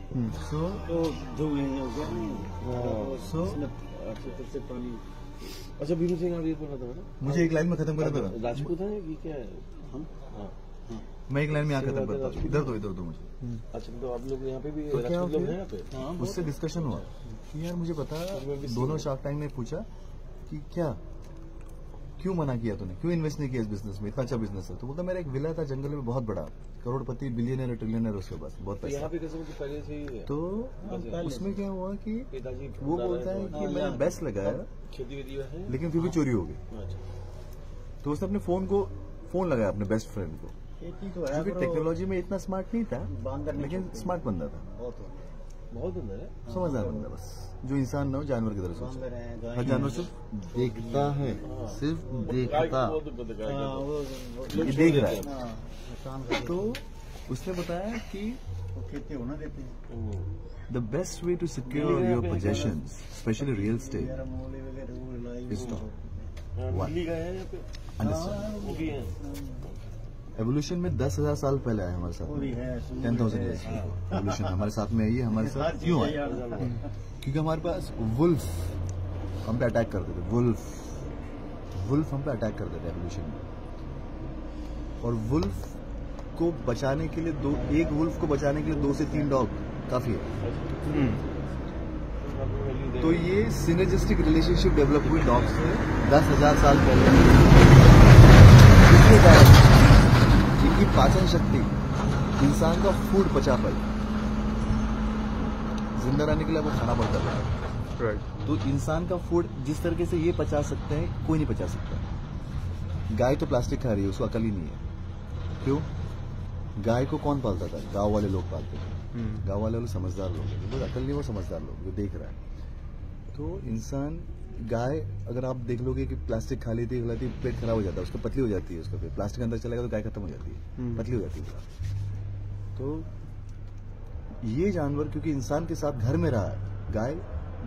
सो तो धुएं हो गया सो से पानी। अच्छा भीम सिंह आप ये बोल रहा था ना, मुझे एक लाइन में खत्म कर देना। राजपूत है कि क्या है हम? हाँ मैं एक लाइन में यहाँ खत्म करता हूँ, इधर दो मुझे। अच्छा तो आप लोग यहाँ पे भी तो क्या राजपूत लोग हैं यहाँ पे? फिर उससे डिस्कशन हुआ कि यार मुझे पता, दोनों शार्क टैंक ने पूछा कि क्या क्यों मना किया तूने, क्यों इन्वेस्ट नहीं किया इस बिजनेस में, इतना अच्छा बिजनेस है। तो बोलता मेरा एक विला था जंगल में बहुत बड़ा, करोड़पति बिलियनर ट्रिलियनर उसके पास बहुत तो पैसा। यहाँ पे कैसे मुझे पहले से ही है? तो उसमें क्या हुआ कि पिताजी वो बोलता है कि मैंने बेस्ट लगाया खेती वेती है। लेकिन फिर भी चोरी हो गई। अच्छा तो उसने अपने फोन लगाया अपने बेस्ट फ्रेंड को, खेती तो है क्योंकि टेक्नोलॉजी में इतना स्मार्ट नहीं था लेकिन स्मार्ट बंदा था, बहुत अंदर है। समझदार बंदा, बस जो इंसान ना हो जानवर की तरह सोचता है। जानवर सिर्फ देखता है, सिर्फ देखता, ये देख रहा है। तो उसने बताया कि खेती होना देते हैं the best way to secure your possessions specially real estate is Delhi गए हैं यहाँ पे, अंडरस्टैंड। वो भी है। एवोल्यूशन में 10,000 साल पहले आया हमारे साथ, 10,000 ईयर्स एवोल्यूशन हमारे साथ में आई है। हमारे साथ क्यों आया? क्योंकि हमारे पास वुल्फ हम पे अटैक करते थे, वुल्फ हम पे अटैक करते थे एवोल्यूशन में। और वुल्फ को बचाने के लिए एक वुल्फ को बचाने के लिए 2 से 3 डॉग काफी है। तो ये सिनर्जिस्टिक रिलेशनशिप डेवलप हुई डॉग से 10,000 साल पहले। इनकी पाचन शक्ति इंसान का फूड पचा पाई, जिंदा रहने के लिए आपको खाना पड़ता है। राइट। तो इंसान का फूड जिस तरीके से ये पचा सकते हैं कोई नहीं पचा सकता। गाय तो प्लास्टिक खा रही है, उसको अकल ही नहीं है। क्यों? गाय को कौन पालता था? गांव वाले लोग पालते थे। गांव वाले लोग समझदार लोग हैं, वो अकल नहीं, वो समझदार लोग जो देख रहा है। तो इंसान गाय अगर आप देख लोगे कि प्लास्टिक खा लेती है, पेट खराब हो जाता है, उसका पतली हो जाती है, उसका फिर प्लास्टिक अंदर चलेगा तो गाय खत्म हो जाती है, पतली हो जाती है। तो ये जानवर क्योंकि इंसान के साथ घर में रहा है, गाय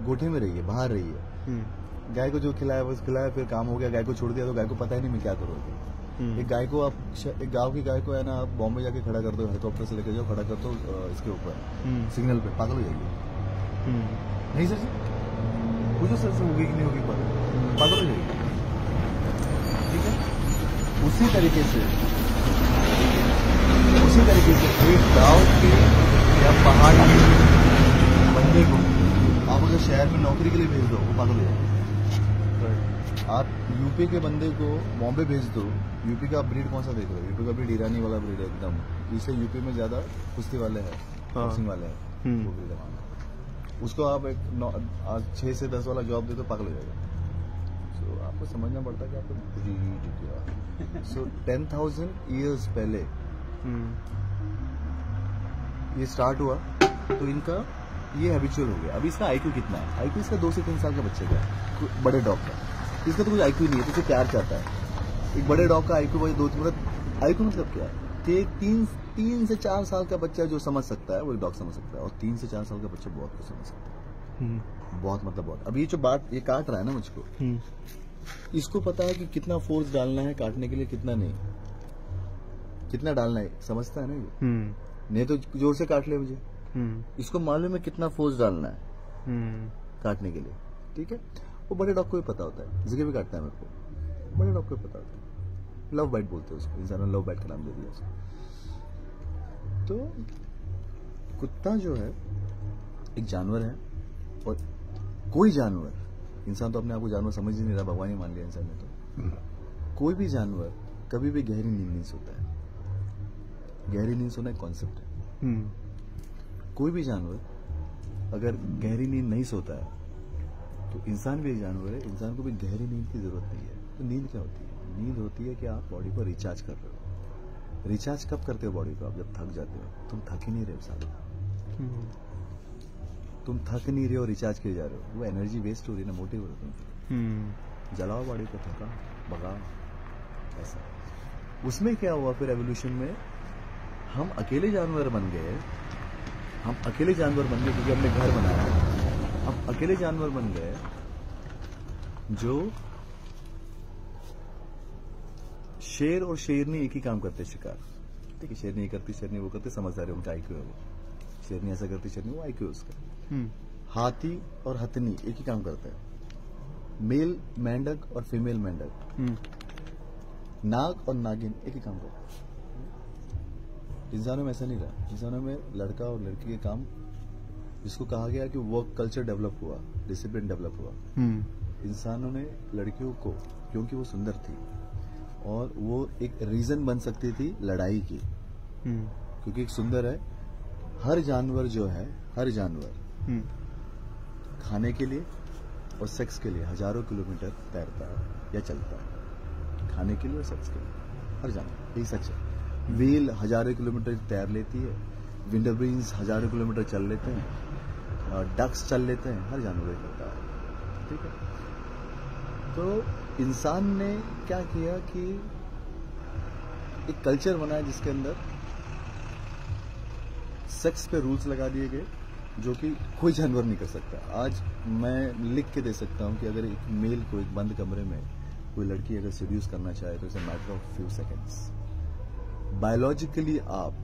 गोठे में रही है, बाहर रही है। गाय को जो खिलाया बस खिलाया, फिर काम हो गया, गाय को छोड़ दिया तो गाय को पता ही नहीं मैं क्या करूँगी। एक गाय को आप एक गांव की गाय को है ना, आप बॉम्बे जाके खड़ा कर दो, हेलीकॉप्टर से लेके जाओ, खड़ा कर दो इसके ऊपर सिग्नल पे, पागल हो जाएगी। नहीं सर जी, पूछो सर से होगी कि नहीं होगी, पागल हो जाएगी। ठीक है, उसी तरीके से एक गांव के या पहाड़ के बंदे को आप अगर शहर में नौकरी के लिए भेज दो, वो पागल हो जाएगा। आप यूपी के बंदे को बॉम्बे भेज दो, यूपी का ब्रीड कौन सा देख रहे हो? यूपी का ब्रीड ईरानी वाला ब्रीड है एकदम, इसलिए यूपी में ज्यादा कुश्ती वाले हैं, बॉक्सिंग वाले हैं, वो ब्रीड है। उसको आप एक 6 से 10 वाला जॉब दे तो पागल हो जाएगा। सो आपको समझना पड़ता है कि आपको ब्रीड क्या। सो 10,000 ईयर्स पहले ये स्टार्ट हुआ, तो इनका ये हैबिचुअल हो गया। अभी इसका आईक्यू कितना है? आईक्यू इसका 2 से 3 साल का बच्चे का, बड़े डॉग का। इसका तो कुछ आईक्यू नहीं है, तो इसे प्यार चाहता है। एक बड़े डॉग का आईक्यू वही 2-3, मतलब आईक्यू मतलब क्या है कि एक 3 से 4 साल का बच्चा जो समझ सकता है वो एक डॉग समझ सकता है, और 3 से 4 साल का बच्चा बहुत कुछ समझ सकता है। बहुत मतलब बहुत। अब ये जो बात ये काट रहा है ना मुझको, इसको पता है कि कितना फोर्स डालना है काटने के लिए, कितना नहीं, कितना डालना है समझता है ना ये। नहीं तो जोर से काट ले मुझे, इसको मालूम है कितना फोर्स डालना है काटने के लिए। ठीक है, वो बड़े डॉग को भी पता होता है, जिसे भी काटता है मेरे को, बड़े डॉग को भी पता होता है। लव बाइट बोलते हैं उसको, इंसानों ने लव बाइट का नाम दे दिया उसको। तो कुत्ता जो है एक जानवर है, और कोई जानवर, इंसान तो अपने आप को जानवर समझ ही नहीं रहा, भगवान ही मान लिया इंसान ने। तो कोई भी जानवर कभी भी गहरी नींद नहीं सोता है। गहरी नींद सोना एक कॉन्सेप्ट है। कोई भी जानवर अगर गहरी नींद नहीं सोता है तो इंसान भी एक जानवर है, इंसान को भी गहरी नींद की जरूरत नहीं है। तो नींद क्या होती है? नींद होती है कि आप बॉडी को रिचार्ज कर रहे हो। रिचार्ज कब करते हो बॉडी को? आप जब थक जाते हो। तुम थक ही नहीं रहे हो साले, तुम थक नहीं रहे हो, रिचार्ज किए जा रहे हो, वो एनर्जी वेस्ट हो रही है ना, मोटिव हो रहे हो तुम। जलाओ बॉडी को, थका भगाओ, ऐसा। उसमें क्या हुआ फिर एवोल्यूशन में? हम अकेले जानवर बन गए, हम अकेले जानवर बन गए क्योंकि हमने घर बनाया। हम अकेले जानवर बन गए जो शेर और शेरनी एक ही काम करते, शिकार। ठीक है, शेरनी ये करती, शेरनी वो करती, समझदार है, उनका आईक्यू है वो। शेरनी ऐसा करती शेरनी, वो आईक्यू उसका। हाथी और हथनी एक ही काम करते हैं, मेल मेंढक और फीमेल मेंढक, नाग और नागिन एक ही काम करते हैं। इंसानों में ऐसा नहीं रहा। इंसानों में लड़का और लड़की के काम, जिसको कहा गया कि वर्क कल्चर डेवलप हुआ, डिसिप्लिन डेवलप हुआ। इंसानों ने लड़कियों को, क्योंकि वो सुंदर थी और वो एक रीजन बन सकती थी लड़ाई की, क्योंकि एक सुंदर है। हर जानवर जो है, हर जानवर खाने के लिए और सेक्स के लिए हजारों किलोमीटर तैरता है या चलता है, खाने के लिए और सेक्स के लिए, हर जानवर, यही सच है। व्हेल हजारों किलोमीटर तैर लेती है, विंडरब्रीन्स हजारों किलोमीटर चल लेते हैं, डक्स चल लेते हैं, हर जानवर करता है, ठीक है। तो इंसान ने क्या किया कि एक कल्चर बनाया जिसके अंदर सेक्स पे रूल्स लगा दिए गए, जो कि कोई जानवर नहीं कर सकता। आज मैं लिख के दे सकता हूं कि अगर एक मेल को एक बंद कमरे में कोई लड़की अगर सीड्यूस करना चाहे तो it's a matter of few seconds. Biologically आप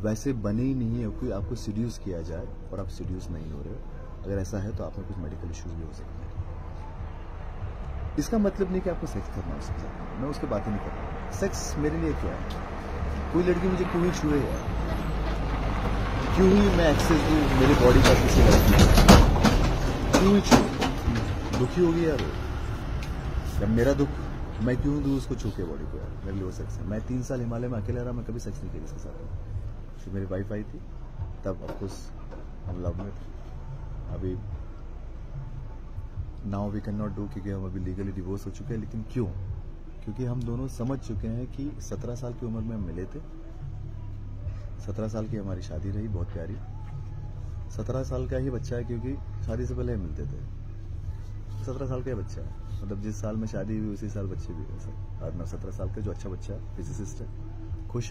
वैसे बने ही नहीं है कोई आपको सीड्यूस किया जाए और आप सीड्यूस नहीं हो रहे हो। अगर ऐसा है तो आप में कुछ मेडिकल इश्यूज भी हो सकते हैं। इसका मतलब नहीं कि आपको सेक्स करना है उसके साथ, मैं उसकी बात ही नहीं कर रहा। सेक्स मेरे लिए क्या है? कोई लड़की मुझे क्यों ही छुए यार, क्यों ही मैं एक्सेस दूं मेरी बॉडी का किसी लड़की को, क्यों ही छू, दुखी होगी यार वो, जब मेरा दुख मैं क्यों दूं उसको छू के बॉडी को यार, मेरे लिए वो सेक्स है। मैं 3 साल हिमालय में अकेला रहा, मैं कभी सेक्स नहीं किया इसके साथ। फिर मेरी वाइफ आई थी, तब ऑफकोर्स हम लव में थे। अभी now we can not do, क्योंकि हम अभी लीगली डिवोर्स हो चुके हैं। लेकिन क्यों? क्योंकि हम दोनों समझ चुके हैं कि 17 साल की उम्र में हम मिले थे, 17 साल की हमारी शादी रही, बहुत प्यारी। 17 साल का ही बच्चा है, क्योंकि शादी से पहले हम मिलते थे। 17 साल का ही बच्चा है, मतलब जिस साल में शादी हुई उसी साल बच्चे भी है। 17 साल का जो अच्छा बच्चा है, फिजिसिस्ट है, खुश है।